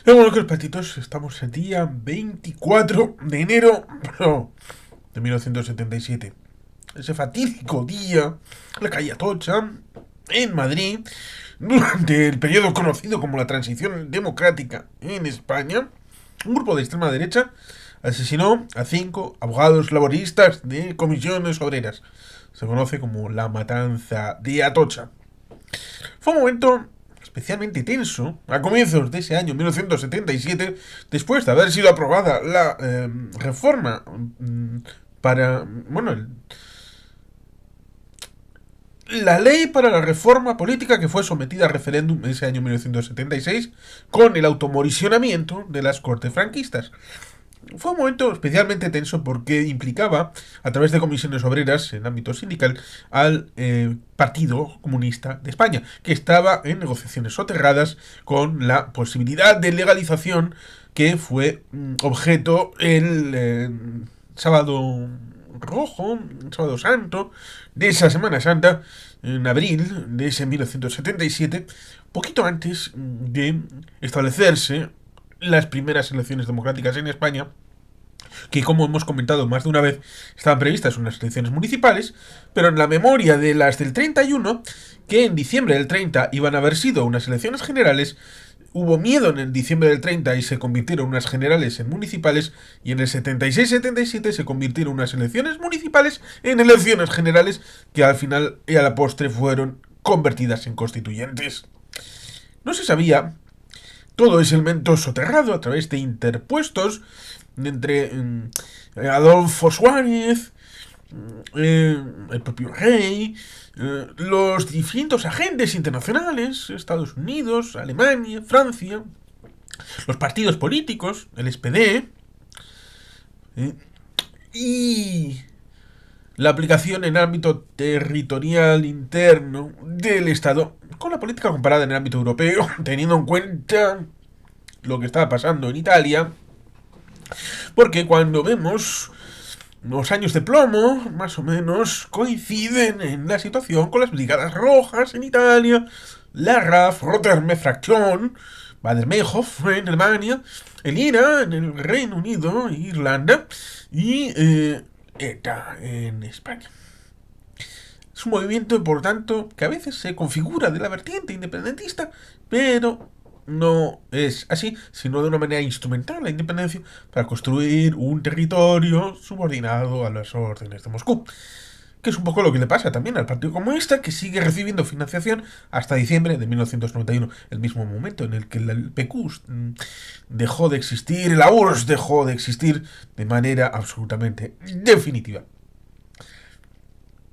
Bueno, que los patitos, estamos el día 24 de enero de 1977. Ese fatídico día, la calle Atocha, en Madrid, durante el periodo conocido como la transición democrática en España, un grupo de extrema derecha asesinó a 5 abogados laboristas de comisiones obreras. Se conoce como la matanza de Atocha. Fue un momento especialmente tenso a comienzos de ese año 1977, después de haber sido aprobada la reforma para, bueno, la ley para la reforma política que fue sometida a referéndum en ese año 1976 con el automorisionamiento de las cortes franquistas. Fue un momento especialmente tenso porque implicaba, a través de comisiones obreras en ámbito sindical, al Partido Comunista de España, que estaba en negociaciones soterradas con la posibilidad de legalización que fue objeto el sábado rojo, sábado santo, de esa Semana Santa, en abril de ese 1977, poquito antes de establecerse las primeras elecciones democráticas en España, que como hemos comentado más de una vez, estaban previstas unas elecciones municipales, pero en la memoria de las del 31, que en diciembre del 30 iban a haber sido unas elecciones generales, hubo miedo en el diciembre del 30 y se convirtieron unas generales en municipales, y en el 76-77 se convirtieron unas elecciones municipales en elecciones generales, que al final y a la postre fueron convertidas en constituyentes. No se sabía todo ese elemento soterrado a través de interpuestos entre Adolfo Suárez, el propio rey, los distintos agentes internacionales, Estados Unidos, Alemania, Francia, los partidos políticos, el SPD, y la aplicación en ámbito territorial interno del Estado con la política comparada en el ámbito europeo, teniendo en cuenta lo que estaba pasando en Italia, porque cuando vemos los años de plomo, más o menos, coinciden en la situación con las Brigadas Rojas en Italia, la RAF, Rotterdam Fraktion, Baden-Meinhof en Alemania, el IRA en el Reino Unido, Irlanda, y ETA en España. Es un movimiento, por tanto, que a veces se configura de la vertiente independentista, pero no es así, sino de una manera instrumental la independencia para construir un territorio subordinado a las órdenes de Moscú. Que es un poco lo que le pasa también al Partido Comunista, que sigue recibiendo financiación hasta diciembre de 1991, el mismo momento en el que el PQ dejó de existir, la URSS dejó de existir de manera absolutamente definitiva.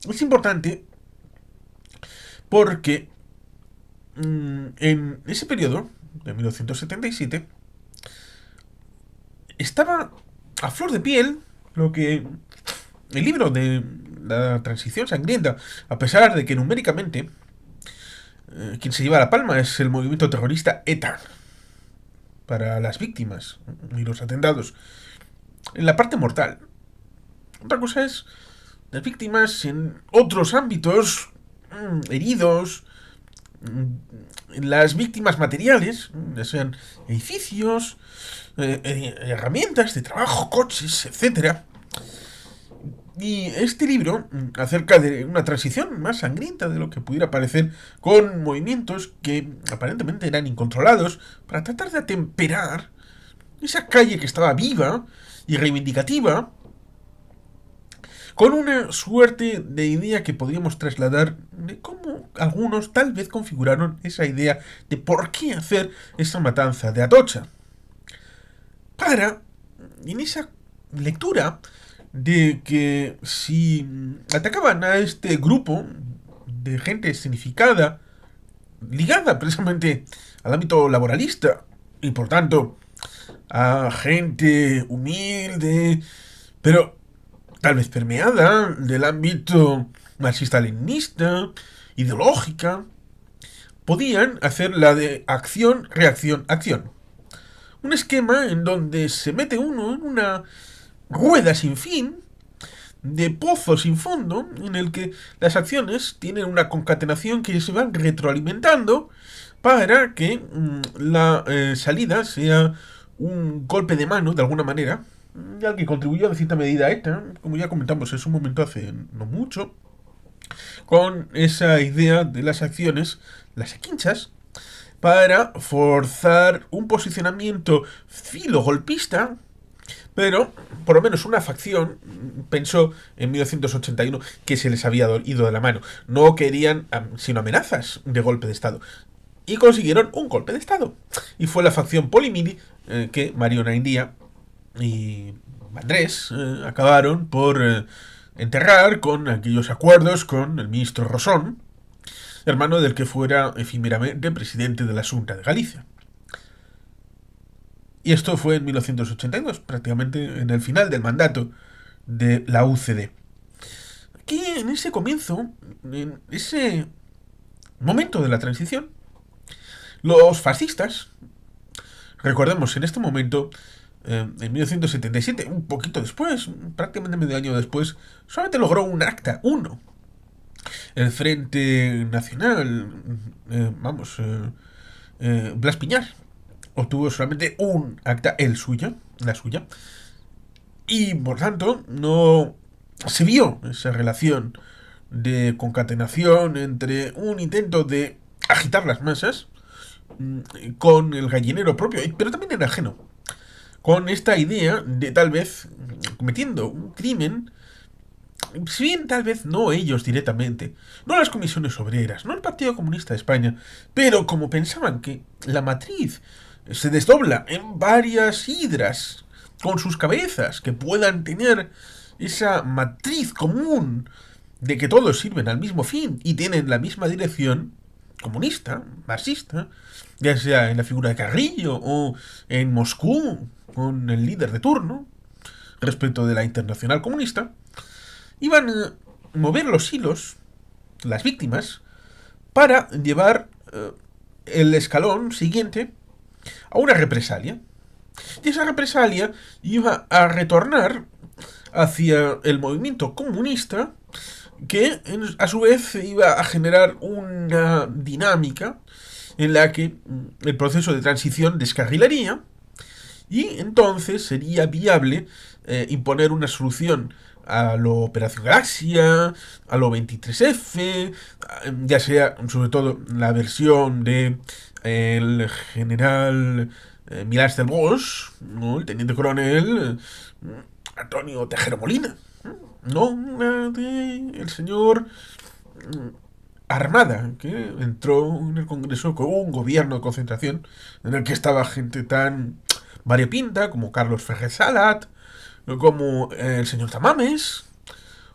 Es importante porque en ese periodo de 1977 estaba a flor de piel lo que el libro de la transición sangrienta, a pesar de que numéricamente quien se lleva la palma es el movimiento terrorista ETA para las víctimas y los atentados, en la parte mortal. Otra cosa es las víctimas en otros ámbitos, heridos, las víctimas materiales, ya sean edificios, herramientas de trabajo, coches, etcétera. Y este libro, acerca de una transición más sangrienta de lo que pudiera parecer, con movimientos que aparentemente eran incontrolados, para tratar de atemperar esa calle que estaba viva y reivindicativa, con una suerte de idea que podríamos trasladar de cómo algunos tal vez configuraron esa idea de por qué hacer esa matanza de Atocha. Para, en esa lectura de que si atacaban a este grupo de gente significada, ligada precisamente al ámbito laboralista, y por tanto a gente humilde, pero tal vez permeada del ámbito marxista-leninista, ideológica, podían hacer la de acción, reacción, acción. Un esquema en donde se mete uno en una rueda sin fin, de pozo sin fondo, en el que las acciones tienen una concatenación que se van retroalimentando para que la salida sea un golpe de mano, de alguna manera, ya que contribuyó de cierta medida a ETA, como ya comentamos en su momento hace no mucho, con esa idea de las acciones, las quinchas, para forzar un posicionamiento filogolpista, pero por lo menos una facción pensó en 1981 que se les había ido de la mano. No querían sino amenazas de golpe de Estado. Y consiguieron un golpe de Estado. Y fue la facción Polimili que Mariona India y Andrés acabaron por enterrar con aquellos acuerdos con el ministro Rosón, hermano del que fuera efímeramente presidente de la Xunta de Galicia. Y esto fue en 1982, prácticamente en el final del mandato de la UCD. Aquí, en ese comienzo, en ese momento de la transición, los fascistas, recordemos, en este momento, en 1977, un poquito después, prácticamente medio año después, solamente logró un acta, uno. El Frente Nacional, Blas Piñar, obtuvo solamente un acta, el suyo, la suya, y por tanto no se vio esa relación de concatenación entre un intento de agitar las masas con el gallinero propio, pero también en ajeno, con esta idea de tal vez cometiendo un crimen, si bien tal vez no ellos directamente, no las comisiones obreras, no el Partido Comunista de España, pero como pensaban que la matriz se desdobla en varias hidras con sus cabezas que puedan tener esa matriz común de que todos sirven al mismo fin y tienen la misma dirección comunista, marxista, ya sea en la figura de Carrillo o en Moscú con el líder de turno respecto de la Internacional Comunista, iban a mover los hilos, las víctimas, para llevar el escalón siguiente a una represalia. Y esa represalia iba a retornar hacia el movimiento comunista, que a su vez iba a generar una dinámica en la que el proceso de transición descarrilaría y entonces sería viable imponer una solución a lo Operación Galaxia, a lo 23F, ya sea sobre todo la versión de el general Milás del Bosch, ¿no? El teniente coronel Antonio Tejero Molina, no el señor Armada, que entró en el Congreso con un gobierno de concentración en el que estaba gente tan variopinta como Carlos Ferrer Salat, como el señor Tamames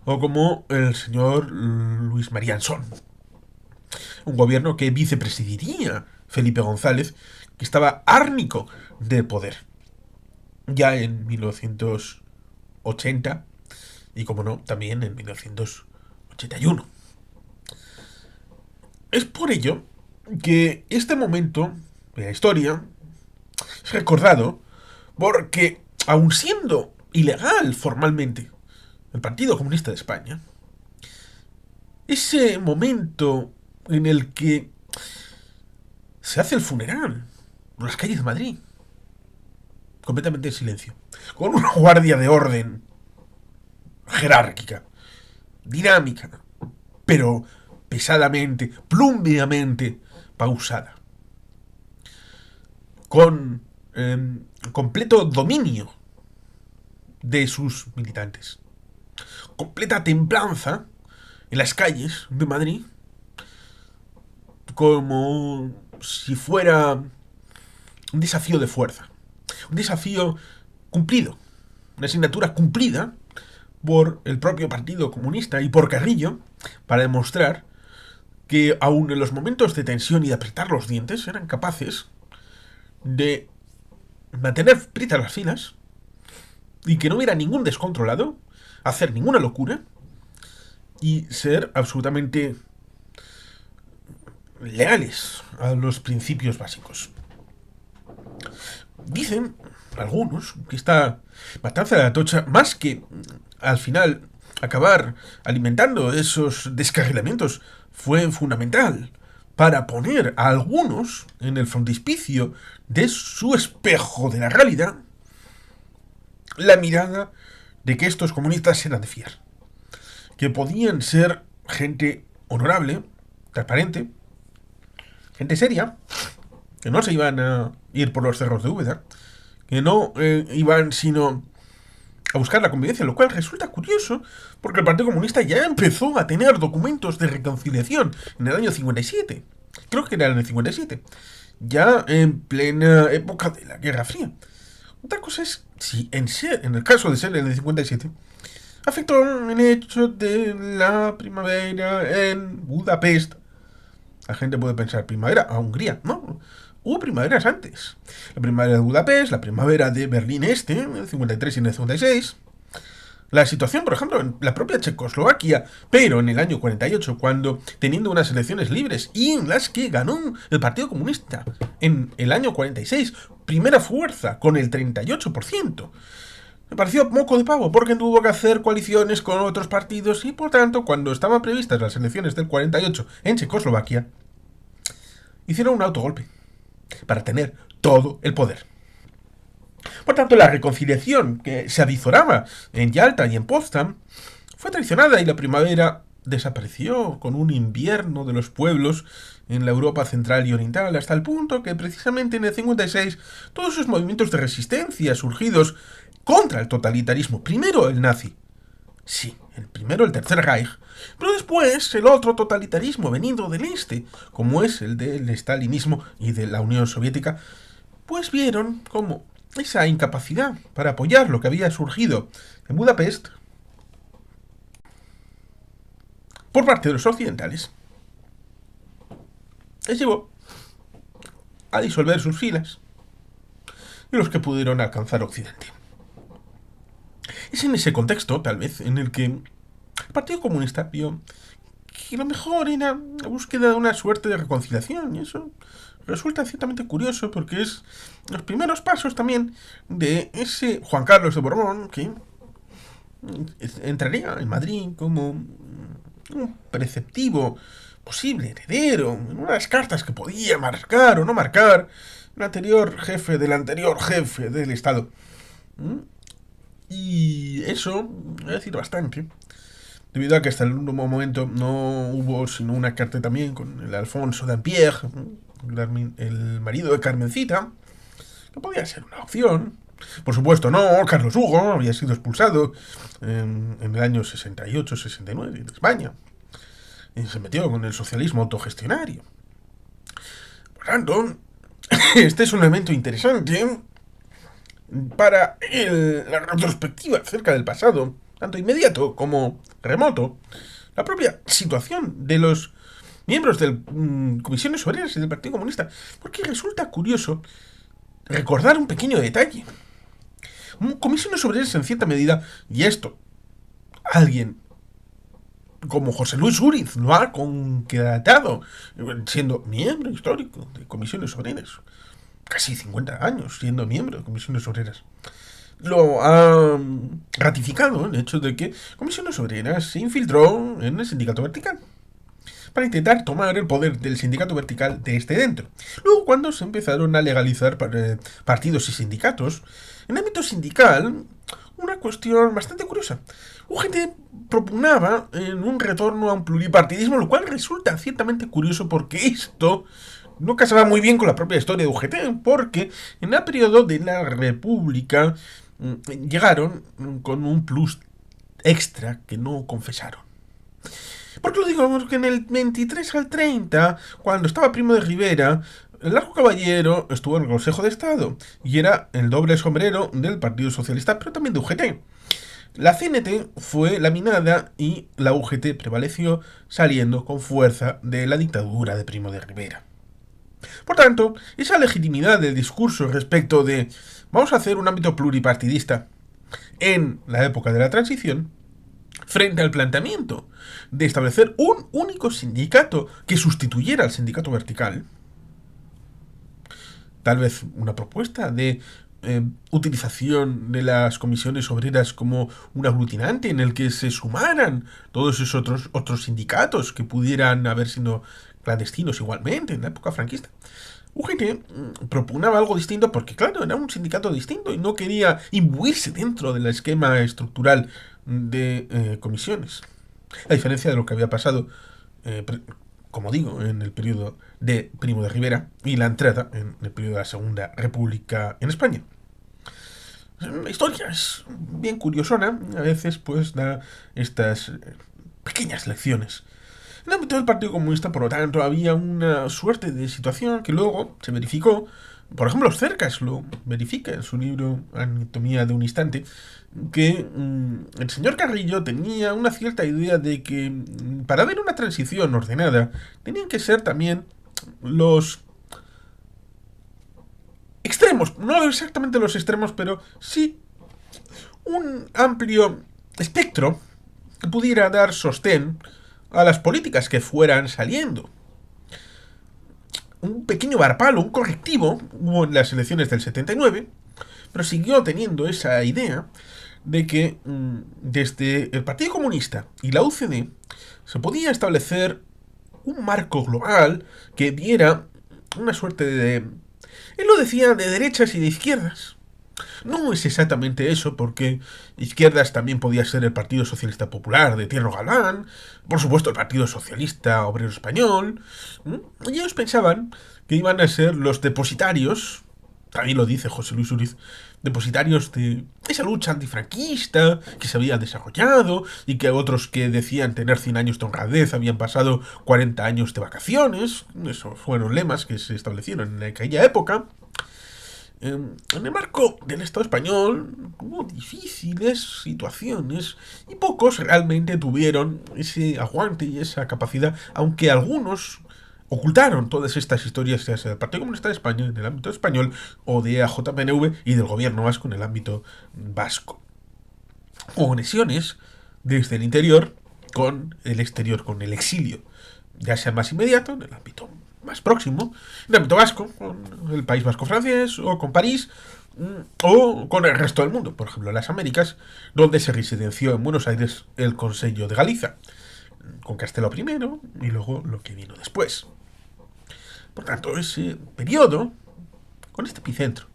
o como el señor Luis María Ansón. Un gobierno que vicepresidiría Felipe González, que estaba árnico de poder. Ya en 1980 y, como no, también en 1981. Es por ello que este momento de la historia es recordado porque, aun siendo ilegal formalmente el Partido Comunista de España, ese momento en el que se hace el funeral por las calles de Madrid, completamente en silencio, con una guardia de orden jerárquica, dinámica, pero pesadamente, plúmbeamente pausada, con completo dominio de sus militantes, completa templanza en las calles de Madrid, como si fuera un desafío de fuerza, un desafío cumplido, una asignatura cumplida por el propio Partido Comunista y por Carrillo, para demostrar que aun en los momentos de tensión y de apretar los dientes eran capaces de mantener prietas las filas y que no hubiera ningún descontrolado, hacer ninguna locura y ser absolutamente leales a los principios básicos. Dicen algunos que esta matanza de Atocha, más que al final acabar alimentando esos descarrilamientos, fue fundamental para poner a algunos en el frontispicio de su espejo de la realidad la mirada de que estos comunistas eran de fiar, que podían ser gente honorable, transparente, gente seria, que no se iban a ir por los cerros de Úbeda, que no iban sino a buscar la convivencia, lo cual resulta curioso porque el Partido Comunista ya empezó a tener documentos de reconciliación en el año 57. Creo que era en el 57. Ya en plena época de la Guerra Fría. Otra cosa es si en el caso de ser en el 57 afectó el hecho de la primavera en Budapest. La gente puede pensar primavera a Hungría, no. Hubo primaveras antes. La primavera de Budapest, la primavera de Berlín Este, en el 53 y en el 56. La situación, por ejemplo, en la propia Checoslovaquia, pero en el año 48, cuando teniendo unas elecciones libres y en las que ganó el Partido Comunista en el año 46, primera fuerza, con el 38%. Me pareció moco de pavo, porque tuvo que hacer coaliciones con otros partidos y, por tanto, cuando estaban previstas las elecciones del 48 en Checoslovaquia, hicieron un autogolpe para tener todo el poder. Por tanto, la reconciliación que se avizoraba en Yalta y en Potsdam fue traicionada y la primavera desapareció con un invierno de los pueblos en la Europa central y oriental, hasta el punto que precisamente en el 56 todos esos movimientos de resistencia surgidos contra el totalitarismo, primero el nazi, sí, primero el Tercer Reich, pero después el otro totalitarismo venido del este, como es el del stalinismo y de la Unión Soviética, pues vieron como esa incapacidad para apoyar lo que había surgido en Budapest por parte de los occidentales les llevó a disolver sus filas y los que pudieron alcanzar Occidente. Es en ese contexto, tal vez, en el que el Partido Comunista vio que lo mejor era la búsqueda de una suerte de reconciliación, y eso resulta ciertamente curioso porque es los primeros pasos también de ese Juan Carlos de Borbón que entraría en Madrid como un preceptivo posible heredero en unas cartas que podía marcar o no marcar el anterior jefe del Estado. Y eso, voy a decir bastante, debido a que hasta el último momento no hubo sino una carta también con el Alfonso Dampierre, el marido de Carmencita, que podía ser una opción. Por supuesto no, Carlos Hugo había sido expulsado en el año 68-69 de España y se metió con el socialismo autogestionario. Por tanto, este es un elemento interesante para la retrospectiva acerca del pasado, tanto inmediato como remoto, la propia situación de los miembros de comisiones obreras y del Partido Comunista, porque resulta curioso recordar un pequeño detalle. Comisiones obreras en cierta medida, y esto, alguien como José Luis Uriz lo ha concretado, siendo miembro histórico de comisiones obreras, casi 50 años siendo miembro de comisiones obreras, lo ha ratificado el hecho de que Comisiones Obreras se infiltró en el sindicato vertical para intentar tomar el poder del sindicato vertical desde dentro. Luego, cuando se empezaron a legalizar partidos y sindicatos, en el ámbito sindical, una cuestión bastante curiosa. UGT propugnaba en un retorno a un pluripartidismo, lo cual resulta ciertamente curioso porque esto no casaba muy bien con la propia historia de UGT, porque en el periodo de la República llegaron con un plus extra que no confesaron. ¿Por qué lo digo? Porque en el 23 al 30, cuando estaba Primo de Rivera, el Largo Caballero estuvo en el Consejo de Estado y era el doble sombrero del Partido Socialista, pero también de UGT. La CNT fue laminada y la UGT prevaleció, saliendo con fuerza de la dictadura de Primo de Rivera. Por tanto, esa legitimidad del discurso respecto de vamos a hacer un ámbito pluripartidista en la época de la transición, frente al planteamiento de establecer un único sindicato que sustituyera al sindicato vertical, tal vez una propuesta de utilización de las comisiones obreras como un aglutinante en el que se sumaran todos esos otros sindicatos que pudieran haber sido clandestinos igualmente en la época franquista. UGT propugnaba algo distinto porque, claro, era un sindicato distinto y no quería imbuirse dentro del esquema estructural de comisiones. A diferencia de lo que había pasado, como digo, en el periodo de Primo de Rivera y la entrada en el periodo de la Segunda República en España. La historia es bien curiosona, a veces pues da estas pequeñas lecciones. En el ámbito del Partido Comunista, por lo tanto, había una suerte de situación que luego se verificó. Por ejemplo, Cercas lo verifica en su libro Anatomía de un instante, que el señor Carrillo tenía una cierta idea de que para haber una transición ordenada tenían que ser también los extremos, no exactamente los extremos, pero sí un amplio espectro que pudiera dar sostén a las políticas que fueran saliendo. Un pequeño varpalo, un correctivo, hubo en las elecciones del 79, pero siguió teniendo esa idea de que desde el Partido Comunista y la UCD se podía establecer un marco global que diera una suerte de... Él lo decía de derechas y de izquierdas. No es exactamente eso, porque izquierdas también podía ser el Partido Socialista Popular de Tierno Galván, por supuesto el Partido Socialista Obrero Español, y ellos pensaban que iban a ser los depositarios, también lo dice José Luis Uriz, depositarios de esa lucha antifranquista que se había desarrollado y que otros que decían tener 100 años de honradez habían pasado 40 años de vacaciones. Esos fueron lemas que se establecieron en aquella época. En el marco del Estado español hubo difíciles situaciones y pocos realmente tuvieron ese aguante y esa capacidad, aunque algunos ocultaron todas estas historias, ya sea del Partido Comunista de España en el ámbito español o de AJPNV y del gobierno vasco en el ámbito vasco. Conexiones desde el interior con el exterior, con el exilio, ya sea más inmediato, en el ámbito más próximo, en el ámbito vasco, con el País Vasco francés, o con París, o con el resto del mundo, por ejemplo, las Américas, donde se residenció en Buenos Aires el Consejo de Galiza, con Castelo primero, y luego lo que vino después. Por tanto, ese periodo, con este epicentro,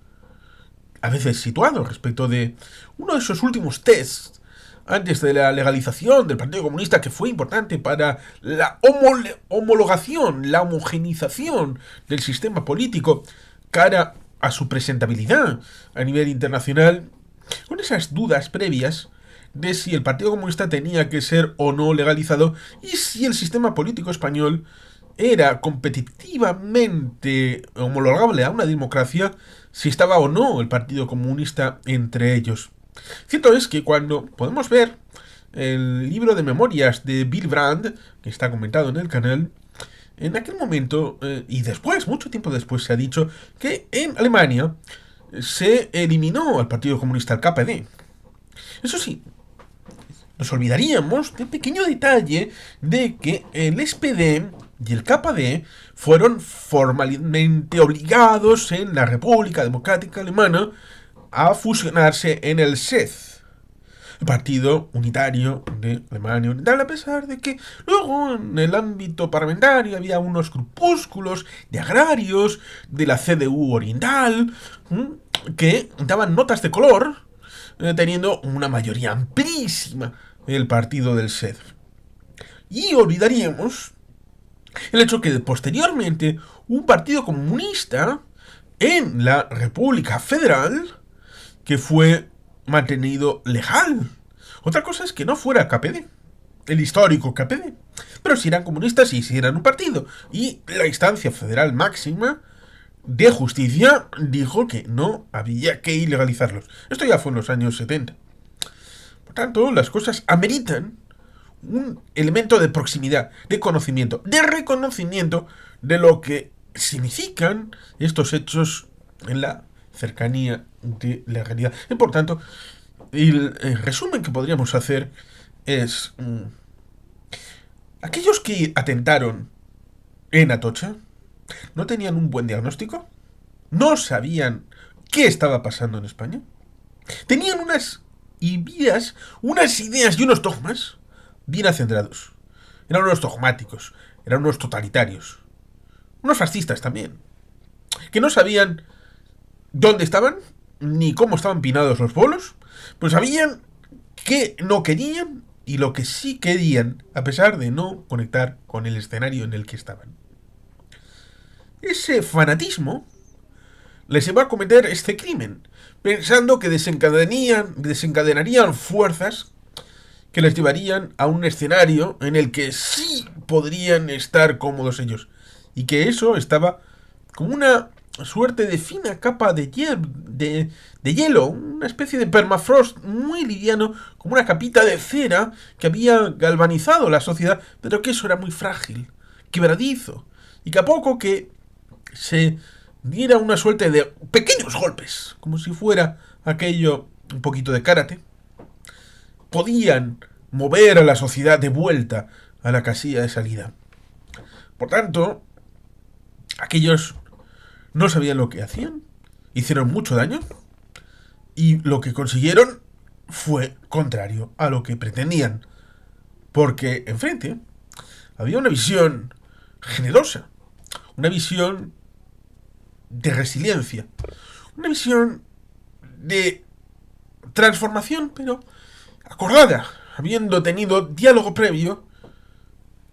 a veces situado respecto de uno de esos últimos tests antes de la legalización del Partido Comunista, que fue importante para la homologación, la homogenización del sistema político cara a su presentabilidad a nivel internacional, con esas dudas previas de si el Partido Comunista tenía que ser o no legalizado y si el sistema político español era competitivamente homologable a una democracia, si estaba o no el Partido Comunista entre ellos. Cierto es que cuando podemos ver el libro de memorias de Bill Brandt, que está comentado en el canal, en aquel momento, y después, mucho tiempo después, se ha dicho que en Alemania se eliminó al Partido Comunista, el KPD. Eso sí, nos olvidaríamos del pequeño detalle de que el SPD y el KPD fueron formalmente obligados en la República Democrática Alemana a fusionarse en el SED, el Partido Unitario de Alemania Oriental, a pesar de que luego en el ámbito parlamentario había unos grupúsculos de agrarios de la CDU Oriental que daban notas de color, teniendo una mayoría amplísima el partido del SED. Y olvidaríamos el hecho que posteriormente un partido comunista en la República Federal que fue mantenido legal. Otra cosa es que no fuera KPD, el histórico KPD, pero si eran comunistas y si eran un partido. Y la instancia federal máxima de justicia dijo que no había que ilegalizarlos. Esto ya fue en los años 70. Por tanto, las cosas ameritan un elemento de proximidad, de conocimiento, de reconocimiento de lo que significan estos hechos en la cercanía de la realidad. Y por tanto, el resumen que podríamos hacer es aquellos que atentaron en Atocha no tenían un buen diagnóstico, no sabían qué estaba pasando en España, tenían unas ideas y unos dogmas bien acendrados, eran unos dogmáticos, eran unos totalitarios. unos fascistas también, que no sabían dónde estaban, ni cómo estaban pinados los bolos, pues sabían que no querían y lo que sí querían, a pesar de no conectar con el escenario en el que estaban. Ese fanatismo les llevó a cometer este crimen, pensando que desencadenarían fuerzas que les llevarían a un escenario en el que sí podrían estar cómodos ellos, y que eso estaba como una suerte de fina capa de hielo, una especie de permafrost muy liviano, como una capita de cera que había galvanizado la sociedad, pero que eso era muy frágil, quebradizo, y que a poco que se diera una suerte de pequeños golpes, como si fuera aquello un poquito de karate, podían mover a la sociedad de vuelta a la casilla de salida. Por tanto, aquellos no sabían lo que hacían, hicieron mucho daño y lo que consiguieron fue contrario a lo que pretendían, porque enfrente había una visión generosa, una visión de resiliencia, una visión de transformación, pero acordada, habiendo tenido diálogo previo,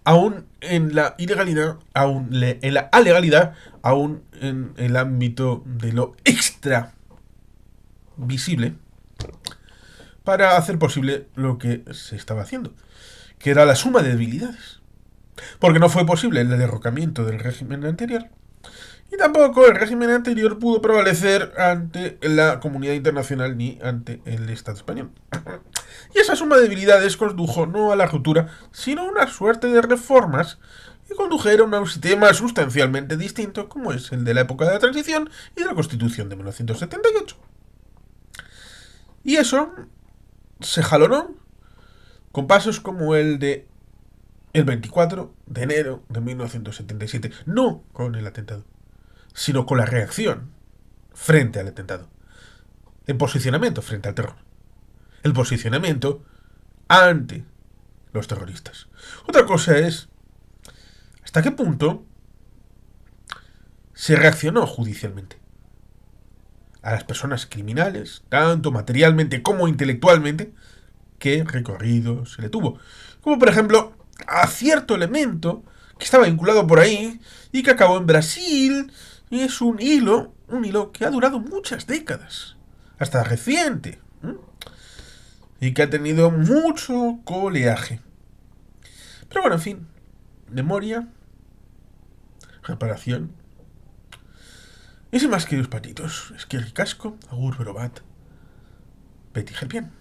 aún en la ilegalidad, aún en la alegalidad, aún en el ámbito de lo extra visible, para hacer posible lo que se estaba haciendo, que era la suma de debilidades. Porque no fue posible el derrocamiento del régimen anterior, y tampoco el régimen anterior pudo prevalecer ante la comunidad internacional ni ante el Estado español. Y esa suma de debilidades condujo no a la ruptura, sino a una suerte de reformas que condujeron a un sistema sustancialmente distinto, como es el de la época de la transición y de la Constitución de 1978. Y eso se jalonó con pasos como el de el 24 de enero de 1977, no con el atentado, sino con la reacción frente al atentado, el posicionamiento frente al terror, el posicionamiento ante los terroristas. Otra cosa es hasta qué punto se reaccionó judicialmente a las personas criminales, tanto materialmente como intelectualmente, qué recorrido se le tuvo. Como por ejemplo a cierto elemento que estaba vinculado por ahí y que acabó en Brasil, y es un hilo que ha durado muchas décadas, hasta reciente, y que ha tenido mucho coleaje. Pero bueno, en fin, memoria, reparación. Y sin más, queridos patitos, es que el casco, agur, verobat, Betty Gelpian.